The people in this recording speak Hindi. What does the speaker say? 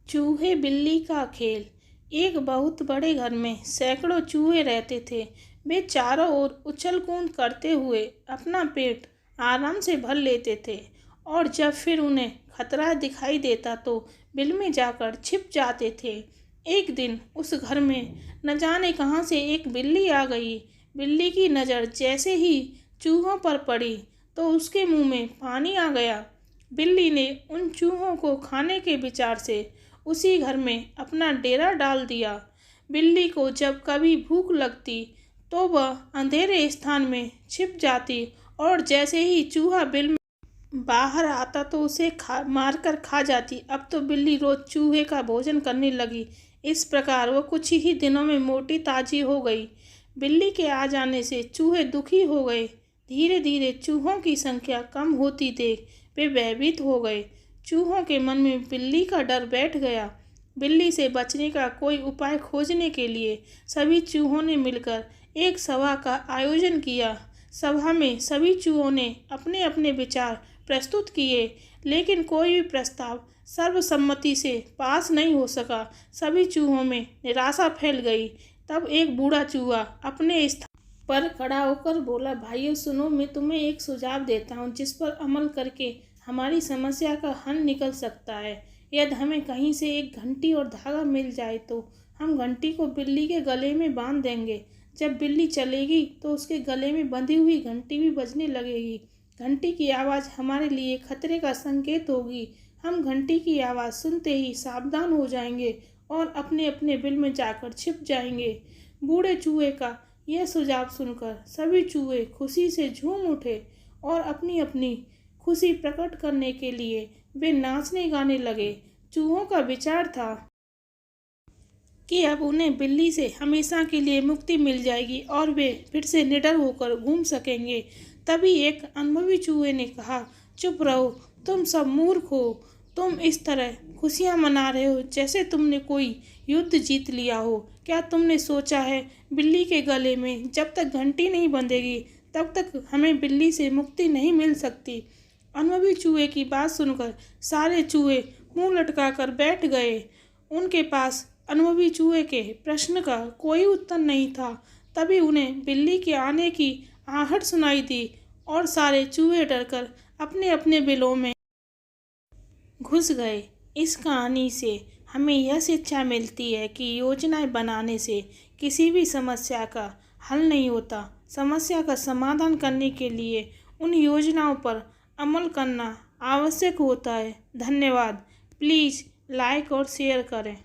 चूहे बिल्ली का खेल। एक बहुत बड़े घर में सैकड़ों चूहे रहते थे। वे चारों ओर उछल कूद करते हुए अपना पेट आराम से भर लेते थे और जब फिर उन्हें खतरा दिखाई देता तो बिल में जाकर छिप जाते थे। एक दिन उस घर में न जाने कहाँ से एक बिल्ली आ गई। बिल्ली की नज़र जैसे ही चूहों पर पड़ी तो उसके मुंह में पानी आ गया। बिल्ली ने उन चूहों को खाने के विचार से उसी घर में अपना डेरा डाल दिया। बिल्ली को जब कभी भूख लगती तो वह अंधेरे स्थान में छिप जाती और जैसे ही चूहा बिल में बाहर आता तो उसे मारकर खा जाती। अब तो बिल्ली रोज चूहे का भोजन करने लगी। इस प्रकार वह कुछ ही दिनों में मोटी ताजी हो गई। बिल्ली के आ जाने से चूहे दुखी हो गए। धीरे धीरे चूहों की संख्या कम होती देख वे भयभीत हो गए। चूहों के मन में बिल्ली का डर बैठ गया। बिल्ली से बचने का कोई उपाय खोजने के लिए सभी चूहों ने मिलकर एक सभा का आयोजन किया। सभा में सभी चूहों ने अपने अपने विचार प्रस्तुत किए, लेकिन कोई भी प्रस्ताव सर्वसम्मति से पास नहीं हो सका। सभी चूहों में निराशा फैल गई। तब एक बूढ़ा चूहा अपने स्थान पर खड़ा होकर बोला, भाइयों सुनो, मैं तुम्हें एक सुझाव देता हूँ जिस पर अमल करके हमारी समस्या का हल निकल सकता है। यदि हमें कहीं से एक घंटी और धागा मिल जाए तो हम घंटी को बिल्ली के गले में बांध देंगे। जब बिल्ली चलेगी तो उसके गले में बंधी हुई घंटी भी बजने लगेगी। घंटी की आवाज़ हमारे लिए खतरे का संकेत होगी। हम घंटी की आवाज़ सुनते ही सावधान हो जाएंगे और अपने अपने बिल में जाकर छिप जाएंगे। बूढ़े चूहे का यह सुझाव सुनकर सभी चूहे खुशी से झूम उठे और अपनी अपनी खुशी प्रकट करने के लिए वे नाचने गाने लगे। चूहों का विचार था कि अब उन्हें बिल्ली से हमेशा के लिए मुक्ति मिल जाएगी और वे फिर से निडर होकर घूम सकेंगे। तभी एक अनुभवी चूहे ने कहा, चुप रहो, तुम सब मूर्ख हो। तुम इस तरह खुशियां मना रहे हो जैसे तुमने कोई युद्ध जीत लिया हो। क्या तुमने सोचा है बिल्ली के गले में जब तक घंटी नहीं बंधेगी तब तक हमें बिल्ली से मुक्ति नहीं मिल सकती। अनुभवी चूहे की बात सुनकर सारे चूहे मुंह लटकाकर बैठ गए। उनके पास अनुभवी चूहे के प्रश्न का कोई उत्तर नहीं था। तभी उन्हें बिल्ली के आने की आहट सुनाई दी और सारे चूहे डरकर अपने अपने बिलों में घुस गए। इस कहानी से हमें यह शिक्षा मिलती है कि योजनाएं बनाने से किसी भी समस्या का हल नहीं होता। समस्या का समाधान करने के लिए उन योजनाओं पर अमल करना आवश्यक होता है। धन्यवाद। प्लीज़ लाइक और शेयर करें।